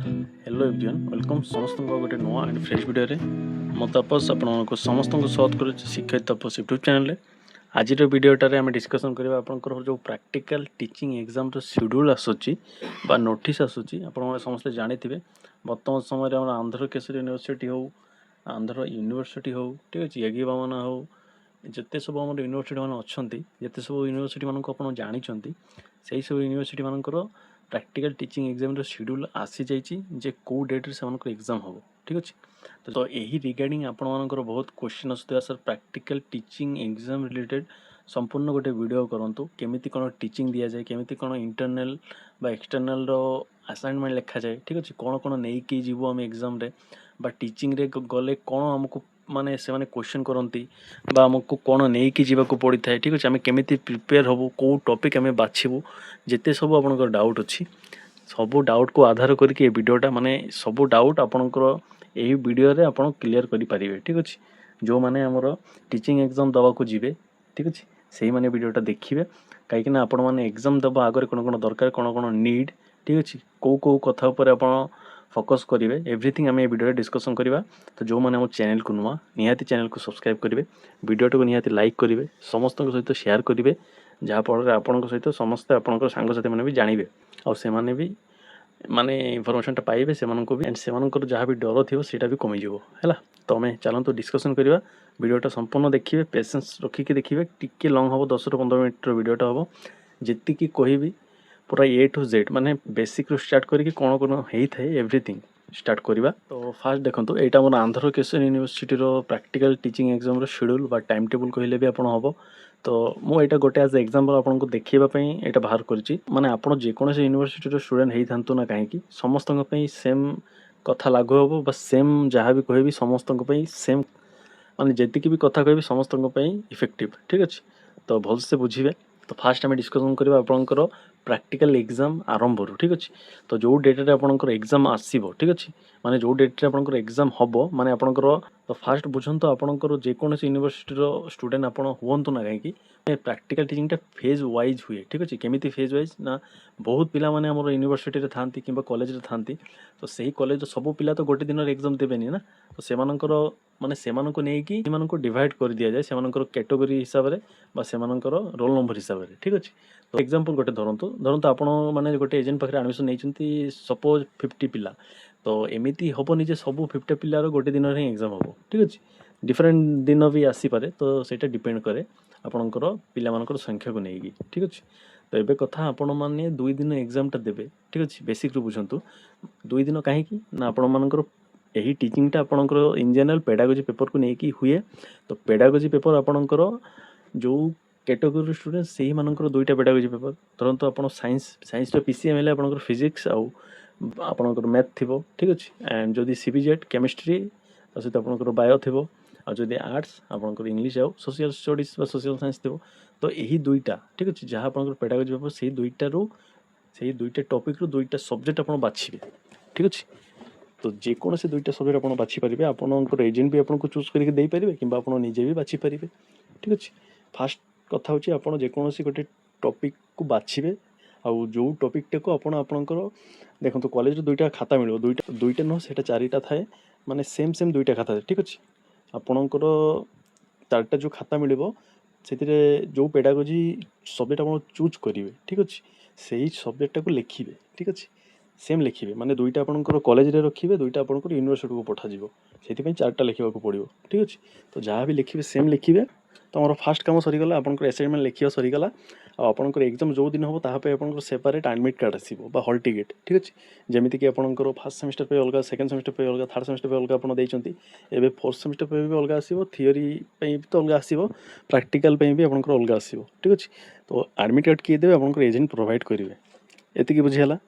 Hello everyone welcome समस्त गोटे नुआ एंड फ्रेश वीडियो मो तपस आपको समस्त स्वागत कर शिक्षा तपस यूट्यूब चैनल आज वीडियोटारे आम डिस्कसन करवा आपंकर जो प्रैक्टिकल टीचिंग एग्जाम शेड्यूल आसूची बा नोटिस आसूची आप समस्ते जानी बर्तमान समय आंध्र केसरी यूनिवर्सिटी हो आंध्र यूनिवर्सिटी हो ठीक अच्छे यज्ञ भावना हो जिते सब आम यूनिवर्सिटी मान अच्छा जिते सब यूनिवर्सिटी मानक आप जानते से सब यूनिवर्सिटी मानकर प्रैक्टिकल टीचिंग एग्जाम शेड्यूल आसी जाइए कौ डेट्रे से एग्जाम हम ठीक अच्छे तो यही रिगार्डिंग आपण मानकर बहुत क्वेश्चन आसुवा sir practical teaching exam related संपूर्ण गोटे वीडियो करूँ केमी कौन टीचिंग दि जाए केमी कौन इंटरनल बा एक्सटर्नाल असाइनमेंट लिखा जाए ठीक अच्छे कौन कौन नहीं कि जीव आम एग्जाम बा टीचिंग रे गले कौन आमको माने से माने क्वेश्चन करती आमको कौन नहीं कि जीवा पड़ी था ठीक अच्छे आम केमी प्रिपेयर हबू कौ टॉपिक आम बाछबू जिते सब आपंकर डाउट अच्छी सबू डाउट को आधार करके वीडियोटा माने सबू डाउट आपंकर यही वीडियो रे आप क्लीयर करेंगे ठीक अच्छे जो मैंने आमर टीचिंग एग्जाम दवाक जी ठीक अच्छे से मैंने वीडियोटा देखिए कहीं आपण मैंने एग्जाम दबा आगे कौन कौन दरकार कौन कौन नीड ठीक अच्छे कौ कथा आप फोकस करेंगे एवरीथिंग आम वीडियो डिस्कसन करवा तो जो मैंने आम चैनल को नुआ निहाती चैनल को सब्सक्राइब करेंगे वीडियो को निहाती लाइक करेंगे समस्त सहित शेयर करेंगे जहाँफल आपण सहित समस्ते आपंकर सांगसाथी मैंने भी जानवे आने भी माने इनफॉरमेशनटा पाइबे से भी एंड से जहाँ भी डर थी सीटा भी कमिज है तो आम चलते डिस्कसन करवा वीडियोटा संपूर्ण देखिए पेशेंस रखिकी देखिए टिके लंग हम 10 ରୁ 15 मिनट वीडियोटा हम जी कहि पूरा ए टू जेड माने बेसिक रू स्टार्ट करके कौन कौन होता है एवरीथिंग स्टार्ट करवा तो फास्ट देखो यहाँ मोर Andhra Kesari university practical teaching exam schedule बा टाइम टेबल कहले भी आप हम तो मुझे गोटे आज एग्जाम्पल आपको देखापी यहाँ बाहर करी माने आप जेकोसी यूनिवर्सिटी स्टूडेंट होता ना कहीं समस्त सेम कथा लागू हम बस सेम जहाँ भी कह समस्त सेम माने जी भी कथा कह समस्त इफेक्टिव ठीक अच्छे तो भलसे बुझे तो फास्ट आम डिस्कसन करवा आपंकर प्रैक्टिकल एग्जाम आरंभ ठीक अच्छे तो जो डेट्रे आपंकर एग्जाम आसो ठीक अच्छे माने जो डेट्रे आपंकर एग्जाम हम माने आपंकर तो फास्ट बुझंतु आपंकर जेकोसी यूनिवर्सिटी स्टूडेंट आप हूँ ना कहीं प्रैक्टिकल टीचिंगटा फेज वाइज हुए ठीक अच्छे केमी फेज वाइज ना बहुत पिला माने हमर यूनिवर्सिटी रे थांती किंबा कॉलेज रे थांती तो सही कॉलेज सब पिला तो गोटे दिन एग्जाम देबेनी ना तो सेमानकर माने सेमानको नेकी सेमानको डिवाइड कर दिया जाए सेमानकर कैटेगरी हिसाब रे बा सेमानकर रोल नंबर हिसाब रे ठीक अच्छे तो एग्जांपल गोटे धरतु आपण माने गोटे एजेंट पाखे एडमिशन नहीं सपोज 50 पिला तो एमती हेनी जे सब 50 पिलार गोटे दिन ही एग्जाम हम ठीक अच्छे डिफरेंट दिन भी आसीपे तो सेटा डिपेंड करे आपणकर पिलामानकर संख्या को लेकिन ठीक अच्छे तो ये कथा आपण मैंने 2 दिन एग्जामटा देवे ठीक अच्छे बेसिक रू बुझंतु 2 दिन कहीं ना आपण मानकर यही टीचिंगटा आपणकर इन जनरल पेडागोजी पेपर को लेकिन हुए तो पेडागोजी पेपर आपणकर जो कैटेगरी स्टूडेंट से ही मानकर 2टा पेडागोजी पेपर धरतु आप साइंस पीसीएम है आपणकर फिजिक्स आउ आपणकर मैथ थी ठीक अच्छे एंड जदि सीबीजेड केमिस्ट्री सहित आपणकर बायो थी आदि आर्ट्स आपंकर इंग्लीश आउ सोशल स्टडीज सोशल साइंस थी तो यही 2टा ठीक अच्छे जहाँ आप पेडागोजी पेपर से 2टा टॉपिक रू 2टा सब्जेक्ट आप बाछे ठीक अच्छे तो जेकोसी 2टा सब्जेक्ट आप बाछिपारे आपंकर एजेंट भी आपको चूज करके देपारे कि निजे भी बाछिपारे ठीक अच्छे फास्ट कथा हूँ आप जेकोसी गोटे टॉपिक को बाछे आउ जो टॉपिकटा को आपणकर देखो कॉलेज 2टा खाता मिलो 2टा नुह से 4टा थाए माने सेम 2टा खाता ठीक अच्छे आपणकर 4टा जो खाता मिलो से जो पेडागोजी सब्जेक्ट आप चूज करेंगे ठीक अच्छे से ही सब्जेक्टा को लिखिए ठीक अच्छे सेम लिखिए माने 2टा आपंकर कॉलेज रे रखिए 2टा आपंकर यूनिवर्सिटी को पठाଯିव से 4टा लिखा पड़ो ठीक अच्छे तो जहाँ भी लिखिए सेम लिखिए तो हमारा फास्ट काम सरीगला आपंकर असाइनमेंट लिखा सरीगला आपंकर एग्जाम जो दिन हम ताप आप सेपरेट एडमिट कार्ड आसो हॉल टिकेट ठीक अच्छे जमीक आपंकर फर्स्ट सेमिस्टर पे अलग सेकेंड सेमिस्टर पे अलग थर्ड सेमिस्टर पे अलग आप एवं फोर्थ सेमिस्टर पे भी अलग आसो थीओरी भी तो अलग आसो प्रैक्टिकल भी आपंकर अलग आसो ठीक अच्छे तो एडमिट कार्ड किए देवे आपंकर एजेंट प्रोवाइड करेंगे एति बुझीगला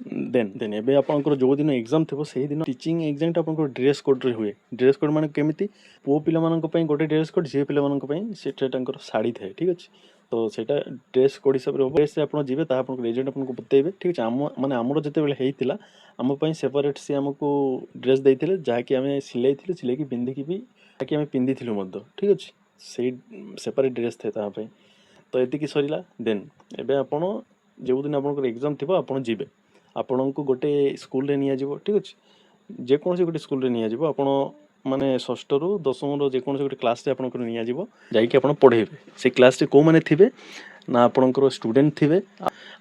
देन एबे आपंकर जो दिन एग्जाम थी से दिन टीचिंग एग्जाम आपंकर ड्रेस कोड रे हुए ड्रेस कोड माने केमिति पुओ पिला मानक पई गोटे ड्रेस कोड झियो पिला मानक पई सेटा तांकर साड़ी थाए ठीक अच्छे तो सेटा ड्रेस कोड हिसाब रे ड्रेस आप जीवे ता आपन एजेंट आपन को बतेबे ठीक अच्छे आम माने आमर जते बेले हेइतिला आम पई सेपरेट से हमको ड्रेस देइथिले जाकी आमे सिलेइथिले सिले की पिंधि की भी जाकी आमे पिंधिथिलु मद्दो ठीक अच्छे से सेपरेट ड्रेस थे ता पई तो एति की सरीला देन एबे आपन जो दिन आपन एग्जाम थिबो आपन जीवे ଆପଣଙ୍କୁ ଗୋଟେ ସ୍କୁଲରେ ନିଆଯିବ, ଠିକ୍ ଅଛି, ଯେକୌଣସି ଗୋଟେ ସ୍କୁଲରେ ନିଆଯିବ, ଆପଣ ମାନେ ଷଷ୍ଠରୁ ଦଶମର ଯେକୌଣସି ଗୋଟେ କ୍ଲାସ୍ରେ ଆପଣଙ୍କର ନିଆଯିବ, ଯାଇକି ଆପଣ ପଢ଼େଇବେ। ସେ କ୍ଲାସ୍ରେ କେଉଁମାନେ ଥିବେ ନା ଆପଣଙ୍କର ଷ୍ଟୁଡେଣ୍ଟ ଥିବେ,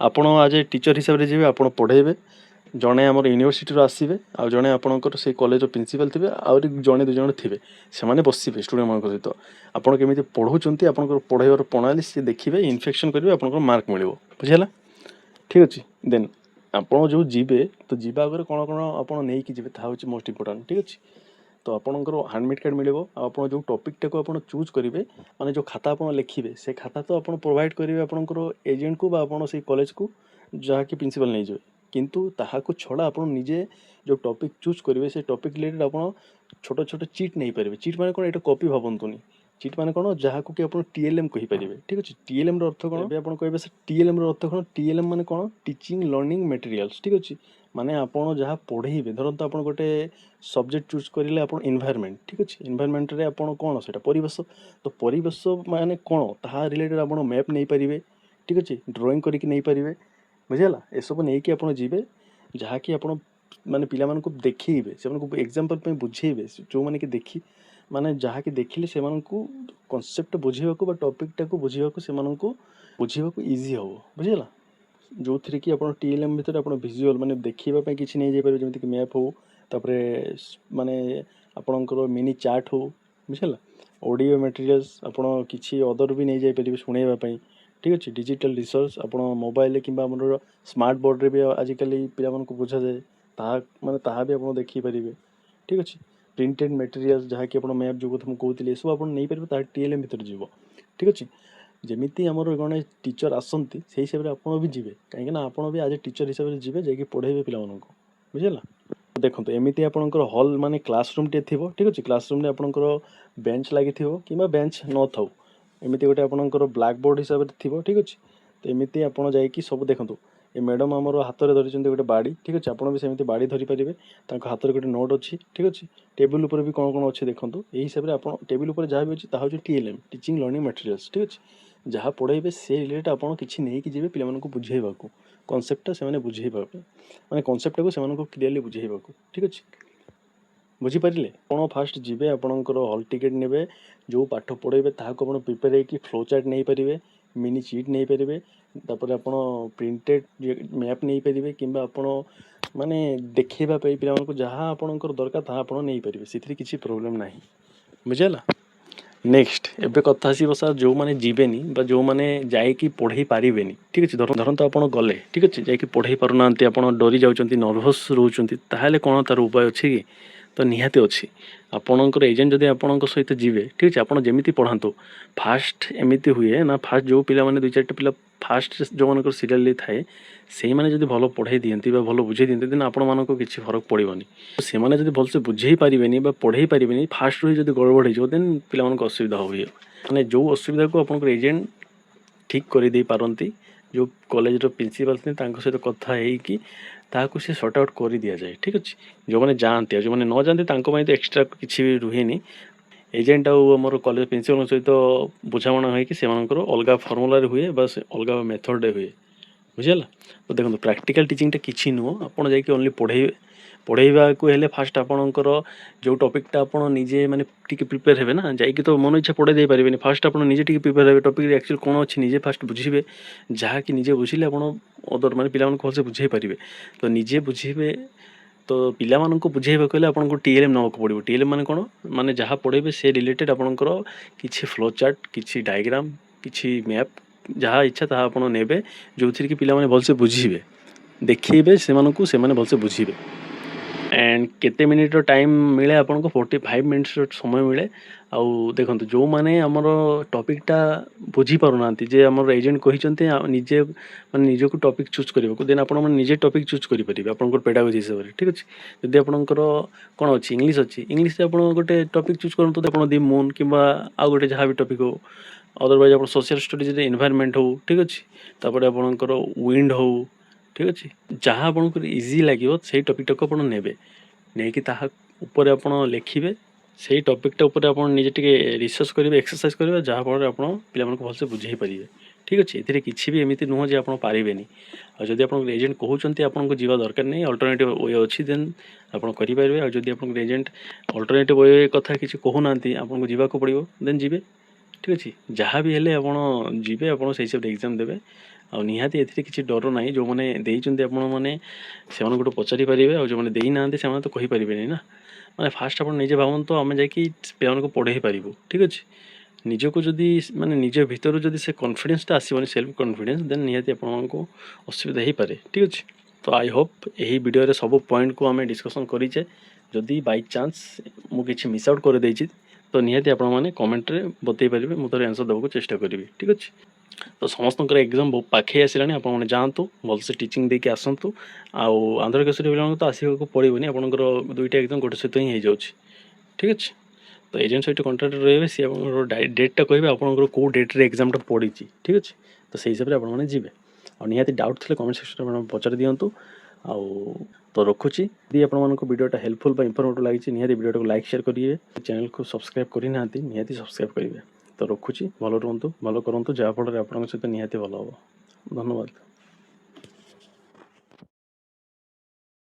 ଆପଣ ଆଜ୍ ଏ ଟିଚର୍ ହିସାବରେ ଯିବେ, ଆପଣ ପଢ଼େଇବେ। ଜଣେ ଆମର ୟୁନିଭର୍ସିଟିରୁ ଆସିବେ, ଆଉ ଜଣେ ଆପଣଙ୍କର ସେଇ କଲେଜର ପ୍ରିନ୍ସିପାଲ୍ ଥିବେ, ଆହୁରି ଜଣେ ଦୁଇ ଜଣ ଥିବେ, ସେମାନେ ବସିବେ ଷ୍ଟୁଡେଣ୍ଟମାନଙ୍କ ସହିତ। ଆପଣ କେମିତି ପଢ଼ଉଛନ୍ତି, ଆପଣଙ୍କର ପଢ଼େଇବାର ପ୍ରଣାଳୀ ସିଏ ଦେଖିବେ, ଇନଫେକ୍ସନ୍ କରିବେ, ଆପଣଙ୍କର ମାର୍କ ମିଳିବ। ବୁଝିହେଲା? ଠିକ୍ ଅଛି। ଦେନ୍ ଆପଣ ଯେଉଁ ଯିବେ, ତ ଯିବା ଆଗରେ କ'ଣ କ'ଣ ଆପଣ ନେଇକି ଯିବେ ତାହା ହେଉଛି ମୋଷ୍ଟ ଇମ୍ପୋର୍ଟାଣ୍ଟ, ଠିକ୍ ଅଛି। ତ ଆପଣଙ୍କର ଆଡ଼ମିଟ୍ କାର୍ଡ଼ ମିଳିବ, ଆଉ ଆପଣ ଯେଉଁ ଟପିକ୍ଟାକୁ ଆପଣ ଚୁଜ୍ କରିବେ, ମାନେ ଯେଉଁ ଖାତା ଆପଣ ଲେଖିବେ, ସେ ଖାତା ତ ଆପଣ ପ୍ରୋଭାଇଡ଼ କରିବେ ଆପଣଙ୍କର ଏଜେଣ୍ଟକୁ ବା ଆପଣ ସେଇ କଲେଜକୁ, ଯାହାକି ପ୍ରିନ୍ସିପାଲ୍ ନେଇଯିବେ। କିନ୍ତୁ ତାହାକୁ ଛଡ଼ା ଆପଣ ନିଜେ ଯେଉଁ ଟପିକ୍ ଚୁଜ୍ କରିବେ, ସେ ଟପିକ୍ ରିଲେଟେଡ଼ ଆପଣ ଛୋଟ ଛୋଟ ଚିଟ୍ ନେଇପାରିବେ। ଚିଟ୍ ମାନେ କ'ଣ, ଏଇଟା କପି ଭାବନ୍ତୁନି। ଚିଟ୍ ମାନେ କ'ଣ, ଯାହାକୁ କି ଆପଣ TLM କହିପାରିବେ, ଠିକ୍ ଅଛି। TLMର ଅର୍ଥ କ'ଣ, ଏବେ ଆପଣ କହିବେ ସେ TLMର ଅର୍ଥ କ'ଣ। TLM ମାନେ କ'ଣ, ଟିଚିଂ ଲର୍ଣ୍ଣିଂ ମେଟେରିଆଲ୍ସ, ଠିକ୍ ଅଛି। ମାନେ ଆପଣ ଯାହା ପଢ଼େଇବେ, ଧରନ୍ତୁ ଆପଣ ଗୋଟେ ସବଜେକ୍ଟ ଚୁଜ୍ କରିଲେ, ଆପଣ ଏନ୍ଭାୟରମେଣ୍ଟ, ଠିକ୍ ଅଛି। ଏନ୍ଭାୟରମେଣ୍ଟରେ ଆପଣ କ'ଣ, ସେଇଟା ପରିବେଶ, ତ ପରିବେଶ ମାନେ କ'ଣ, ତାହା ରିଲେଟେଡ଼ ଆପଣ ମ୍ୟାପ୍ ନେଇପାରିବେ, ଠିକ୍ ଅଛି, ଡ୍ରଇଂ କରିକି ନେଇପାରିବେ। ବୁଝିହେଲା? ଏସବୁ ନେଇକି ଆପଣ ଯିବେ, ଯାହାକି ଆପଣ ମାନେ ପିଲାମାନଙ୍କୁ ଦେଖେଇବେ, ସେମାନଙ୍କୁ ଏକ୍ଜାମ୍ପଲ୍ ପାଇଁ ବୁଝେଇବେ, ଯେଉଁମାନେ କି ମାନେ ଯାହାକି ଦେଖିଲେ ସେମାନଙ୍କୁ କନସେପ୍ଟ ବୁଝିବାକୁ ବା ଟପିକ୍ଟାକୁ ବୁଝିବାକୁ, ସେମାନଙ୍କୁ ବୁଝିବାକୁ ଇଜି ହେବ। ବୁଝିହେଲା? ଯେଉଁଥିରେ କି ଆପଣ TLM ଭିତରେ ଆପଣ ଭିଜୁଆଲ୍ ମାନେ ଦେଖିବା ପାଇଁ କିଛି ନେଇଯାଇପାରିବେ, ଯେମିତିକି ମ୍ୟାପ୍ ହେଉ, ତାପରେ ମାନେ ଆପଣଙ୍କର ମିନି ଚାର୍ଟ ହେଉ। ବୁଝିହେଲା? ଅଡ଼ିଓ ମେଟେରିଆଲ୍ସ ଆପଣ କିଛି ଅଦର ବି ନେଇଯାଇପାରିବେ ଶୁଣେଇବା ପାଇଁ, ଠିକ୍ ଅଛି। ଡିଜିଟାଲ୍ ରିସୋର୍ସ ଆପଣ ମୋବାଇଲରେ କିମ୍ବା ଆମର ସ୍ମାର୍ଟ ବୋର୍ଡ଼ରେ ବି ଆଜିକାଲି ପିଲାମାନଙ୍କୁ ବୁଝାଯାଏ, ତାହା ବି ଆପଣ ଦେଖିପାରିବେ, ଠିକ୍ ଅଛି। ପ୍ରିଣ୍ଟେଡ୍ ମେଟେରିଆଲ୍ସ, ଯାହାକି ଆପଣ ମ୍ୟାପ୍ ଯେଉଁ କଥା ମୁଁ କହୁଥିଲି, ଏସବୁ ଆପଣ ନେଇପାରିବେ, ତାହା TLM ଭିତରେ ଯିବ, ଠିକ୍ ଅଛି। ଯେମିତି ଆମର ଜଣେ ଟିଚର୍ ଆସନ୍ତି, ସେଇ ହିସାବରେ ଆପଣ ବି ଯିବେ, କାହିଁକିନା ଆପଣ ବି ଆଜ୍ ଏ ଟିଚର୍ ହିସାବରେ ଯିବେ, ଯାଇକି ପଢ଼େଇବେ ପିଲାମାନଙ୍କୁ। ବୁଝିହେଲା? ଦେଖନ୍ତୁ, ଏମିତି ଆପଣଙ୍କର ହଲ୍ ମାନେ କ୍ଲାସରୁମ୍ଟିଏ ଥିବ, ଠିକ୍ ଅଛି। କ୍ଲାସରୁମ୍ରେ ଆପଣଙ୍କର ବେଞ୍ଚ ଲାଗିଥିବ କିମ୍ବା ବେଞ୍ଚ ନଥାଉ, ଏମିତି ଗୋଟେ ଆପଣଙ୍କର ବ୍ଲାକ୍ ବୋର୍ଡ଼ ହିସାବରେ ଥିବ, ଠିକ୍ ଅଛି। ତ ଏମିତି ଆପଣ ଯାଇକି ସବୁ ଦେଖନ୍ତୁ, ଏ ମ୍ୟାଡ଼ମ୍ ଆମର ହାତରେ ଧରିଛନ୍ତି ଗୋଟେ ବାଡ଼ି, ଠିକ୍ ଅଛି। ଆପଣ ବି ସେମିତି ବାଡ଼ି ଧରିପାରିବେ, ତାଙ୍କ ହାତରେ ଗୋଟେ ନୋଟ୍ ଅଛି, ଠିକ୍ ଅଛି। ଟେବୁଲ୍ ଉପରେ ବି କ'ଣ କ'ଣ ଅଛି ଦେଖନ୍ତୁ। ଏହି ହିସାବରେ ଆପଣ ଟେବୁଲ୍ ଉପରେ ଯାହା ବି ଅଛି ତାହା ହେଉଛି TLM, ଟିଚିଂ ଲର୍ଣ୍ଣିଂ ମେଟେରିଆଲ୍ସ, ଠିକ୍ ଅଛି। ଯାହା ପଢ଼େଇବେ ସେ ରିଲେଟେଡ଼ ଆପଣ କିଛି ନେଇକି ଯିବେ ପିଲାମାନଙ୍କୁ ବୁଝେଇବାକୁ, କନସେପ୍ଟଟା ସେମାନେ ବୁଝେଇବା ପାଇଁ, ମାନେ କନସେପ୍ଟଟାକୁ ସେମାନଙ୍କୁ କ୍ଲିୟରଲି ବୁଝେଇବାକୁ, ଠିକ୍ ଅଛି। ବୁଝିପାରିଲେ? ଆପଣ ଫାଷ୍ଟ ଯିବେ, ଆପଣଙ୍କର ହଲ୍ ଟିକେଟ୍ ନେବେ, ଯେଉଁ ପାଠ ପଢ଼େଇବେ ତାହାକୁ ଆପଣ ପ୍ରିପେୟାର ହେଇକି ଫ୍ଲୋ ଚାର୍ଟ ନେଇପାରିବେ, ମିନି ଚିଟ୍ ନେଇପାରିବେ, ତାପରେ ଆପଣ ପ୍ରିଣ୍ଟେଡ୍ ମ୍ୟାପ୍ ନେଇପାରିବେ, କିମ୍ବା ଆପଣ ମାନେ ଦେଖେଇବା ପାଇଁ ପିଲାମାନଙ୍କୁ ଯାହା ଆପଣଙ୍କର ଦରକାର ତାହା ଆପଣ ନେଇପାରିବେ, ସେଥିରେ କିଛି ପ୍ରୋବ୍ଲେମ୍ ନାହିଁ। ବୁଝିହେଲା? ନେକ୍ସଟ ଏବେ କଥା ଆସିବ ସାର୍, ଯେଉଁମାନେ ଯିବେନି ବା ଯେଉଁମାନେ ଯାଇକି ପଢ଼େଇ ପାରିବେନି, ଠିକ୍ ଅଛି। ଧରନ୍ତୁ ଆପଣ ଗଲେ, ଠିକ୍ ଅଛି, ଯାଇକି ପଢ଼େଇ ପାରୁନାହାନ୍ତି, ଆପଣ ଡରି ଯାଉଛନ୍ତି, ନର୍ଭସ୍ ରହୁଛନ୍ତି, ତାହେଲେ କ'ଣ ତା'ର ଉପାୟ ଅଛି କି? ତ ନିହାତି ଅଛି। ଆପଣଙ୍କର ଏଜେଣ୍ଟ ଯଦି ଆପଣଙ୍କ ସହିତ ଯିବେ, ଠିକ୍ ଅଛି, ଆପଣ ଯେମିତି ପଢ଼ାନ୍ତୁ, ଫାଷ୍ଟ ଏମିତି ହୁଏ ନା, ଫାଷ୍ଟ ଯେଉଁ ପିଲାମାନେ 2-4ଟା ପିଲା ଫାଷ୍ଟ ଯେଉଁମାନଙ୍କର ସିରିୟଲି ଥାଏ, ସେଇମାନେ ଯଦି ଭଲ ପଢ଼େଇ ଦିଅନ୍ତି ବା ଭଲ ବୁଝେଇ ଦିଅନ୍ତି, ଦେନ୍ ଆପଣମାନଙ୍କୁ କିଛି ଫରକ ପଡ଼ିବନି। ସେମାନେ ଯଦି ଭଲସେ ବୁଝେଇ ପାରିବେନି ବା ପଢ଼େଇ ପାରିବେନି, ଫାଷ୍ଟରୁ ହିଁ ଯଦି ଗଡ଼ବଡ଼ ହେଇଯିବ, ଦେନ୍ ପିଲାମାନଙ୍କୁ ଅସୁବିଧା ହୁଏ। ମାନେ ଯେଉଁ ଅସୁବିଧାକୁ ଆପଣଙ୍କର ଏଜେଣ୍ଟ ଠିକ୍ କରିଦେଇ ପାରନ୍ତି, ଯେଉଁ କଲେଜର ପ୍ରିନ୍ସିପାଲ୍ ଥାନ୍ତି ତାଙ୍କ ସହିତ କଥା ହେଇକି ତାହାକୁ ସେ ସର୍ଟ ଆଉଟ୍ କରିଦିଆଯାଏ, ଠିକ୍ ଅଛି। ଯେଉଁମାନେ ଯାଆନ୍ତି, ଆଉ ଯେଉଁମାନେ ନ ଯାଆନ୍ତି ତାଙ୍କ ପାଇଁ ତ ଏକ୍ସଟ୍ରା କିଛି ବି ରୁହେନି। ଏଜେଣ୍ଟ ଆଉ ଆମର କଲେଜ ପ୍ରିନ୍ସିପାଲଙ୍କ ସହିତ ବୁଝାମଣା ହୋଇକି ସେମାନଙ୍କର ଅଲଗା ଫର୍ମୁଲାରେ ହୁଏ ବା ସେ ଅଲଗା ମେଥଡ଼ରେ ହୁଏ। ବୁଝିହେଲା? ତ ଦେଖନ୍ତୁ, ପ୍ରାକ୍ଟିକାଲ୍ ଟିଚିଂଟା କିଛି ନୁହଁ, ଆପଣ ଯାଇକି ଓନ୍ଲି ପଢ଼େଇବାକୁ ହେଲେ ଫାଷ୍ଟ ଆପଣଙ୍କର ଯେଉଁ ଟପିକ୍ଟା ଆପଣ ନିଜେ ମାନେ ଟିକେ ପ୍ରିପେୟାର ହେବେ ନା, ଯାଇକି ତ ମନ ଇଚ୍ଛା ପଢ଼େଇ ଦେଇପାରିବେନି। ଫାଷ୍ଟ ଆପଣ ନିଜେ ଟିକେ ପ୍ରିପେୟାର ହେବେ, ଟପିକ୍ରେ ଆକ୍ଚୁଆଲି କ'ଣ ଅଛି ନିଜେ ଫାଷ୍ଟ ବୁଝିବେ, ଯାହାକି ନିଜେ ବୁଝିଲେ ଆପଣ ଅଦର ମାନେ ପିଲାମାନଙ୍କୁ ଭଲସେ ବୁଝେଇ ପାରିବେ। ତ ନିଜେ ବୁଝିବେ, ତ ପିଲାମାନଙ୍କୁ ବୁଝେଇବାକୁ ହେଲେ ଆପଣଙ୍କୁ TLM ନେବାକୁ ପଡ଼ିବ। TLM ମାନେ କ'ଣ, ମାନେ ଯାହା ପଢ଼େଇବେ ସେ ରିଲେଟେଡ଼ ଆପଣଙ୍କର କିଛି ଫ୍ଲୋ ଚାର୍ଟ, କିଛି ଡାଇଗ୍ରାମ, କିଛି ମ୍ୟାପ୍, ଯାହା ଇଚ୍ଛା ତାହା ଆପଣ ନେବେ, ଯେଉଁଥିରେ କି ପିଲାମାନେ ଭଲସେ ବୁଝିବେ, ଦେଖେଇବେ ସେମାନଙ୍କୁ, ସେମାନେ ଭଲସେ ବୁଝିବେ। ଆଣ୍ଡ କେତେ ମିନିଟ୍ର ଟାଇମ୍ ମିଳେ ଆପଣଙ୍କୁ? 45 ମିନିଟ୍ସର ସମୟ ମିଳେ। ଆଉ ଦେଖନ୍ତୁ, ଯେଉଁମାନେ ଆମର ଟପିକ୍ଟା ବୁଝିପାରୁନାହାନ୍ତି, ଯେ ଆମର ଏଜେଣ୍ଟ କହିଛନ୍ତି ନିଜେ ମାନେ ନିଜକୁ ଟପିକ୍ ଚୁଜ୍ କରିବାକୁ, ଦେନ୍ ଆପଣମାନେ ନିଜେ ଟପିକ୍ ଚୁଜ୍ କରିପାରିବେ ଆପଣଙ୍କର ପେଡାଗୋଜି ହିସାବରେ, ଠିକ୍ ଅଛି। ଯଦି ଆପଣଙ୍କର କ'ଣ ଅଛି, ଇଂଲିଶ ଅଛି, ଇଂଲିଶରେ ଆପଣ ଗୋଟେ ଟପିକ୍ ଚୁଜ୍ କରନ୍ତୁ, ଆପଣ ଦି ମୁନ୍ କିମ୍ବା ଆଉ ଗୋଟେ ଯାହା ବି ଟପିକ୍ ହେଉ। ଅଦରୱାଇଜ୍ ଆପଣ ସୋସିଆଲ୍ ଷ୍ଟଡ଼ିଜ୍ରେ ଏନ୍ଭାୟରମେଣ୍ଟ ହେଉ, ଠିକ୍ ଅଛି, ତାପରେ ଆପଣଙ୍କର ୱିଣ୍ଡ ହେଉ, ଠିକ୍ ଅଛି, ଯାହା ଆପଣଙ୍କର ଇଜି ଲାଗିବ ସେଇ ଟପିକ୍ଟାକୁ ଆପଣ ନେବେ, ନେଇକି ତାହା ଉପରେ ଆପଣ ଲେଖିବେ। ସେଇ ଟପିକ୍ଟା ଉପରେ ଆପଣ ନିଜେ ଟିକେ ରିସର୍ଚ୍ଚ କରିବେ, ଏକ୍ସରସାଇଜ୍ କରିବେ, ଯାହାଫଳରେ ଆପଣ ପିଲାମାନଙ୍କୁ ଭଲସେ ବୁଝେଇ ପାରିବେ, ठीक अच्छे ए किसी भी एमती नुह जे आप पारे आदि आप एजेंट कहते आपको जीवा दरकार नहीं अल्टरनेटिव वे अच्छी देन आप करेंगे आदि आप एजेंट अल्टरनेटिव वे कथा किसी कहूना आपको जावाक पड़ो देन जी ठीक अच्छे जहाँ भी हेल्ले आप जी आप हिसाब से एग्जाम देवे निहाती ए किसी डर ना जो मैंने देते आपने से गोटे पचारि पारे और जो मैंने देना से तो कहींपारे ना मैंने फास्ट आप निजे भावतु आम जा पढ़े पारू ठीक अच्छे निजको जदि माने निज भितर जदि से कॉन्फिडेंसटा आसबनी सेल्फ कॉन्फिडेंस देन निहाती आपको असुविधा हो पारे ठीक अच्छे तो आई होप यही वीडियो सब पॉइंट को आम डिस्कसन करें जदि बाय चांस मुझे मिस आउट कर देछि तो निहाती आपण मैंने कमेंट रे बतई पारे मुझे आंसर देवाक चेष्टा करी ठीक अच्छे तो समस्त एग्जाम बहुत पाखे आसला आपने जातु भलसे टीचिंग देके आसतु आंध्र केसरी पिला तो आसवाक पड़ोनी आपंकर दुईटा एग्जाम गोटे सहित ही हो ठीक अच्छे तो एजेंट सहित कंटाक्ट रही सी डेटा कहे आपंकर कौ डेट्रे एग्जामटा पड़ी ठीक अच्छे तो से हिसाब से आपने जी निहाती डाउट थे कमेंट सेक्शन में पचार दिंतु तो रखुची यदि आपको वीडियोटा हेल्पफुल इनफॉर्मेटिव लगी निहाती वीडियो को लाइक शेयर करेंगे चैनल को सब्सक्राइब करना निहाती सब्सक्राइब करेंगे तो रखुची भल रुहतु भल करूँ जहाँफल आप सहित निहाती भल हम धन्यवाद।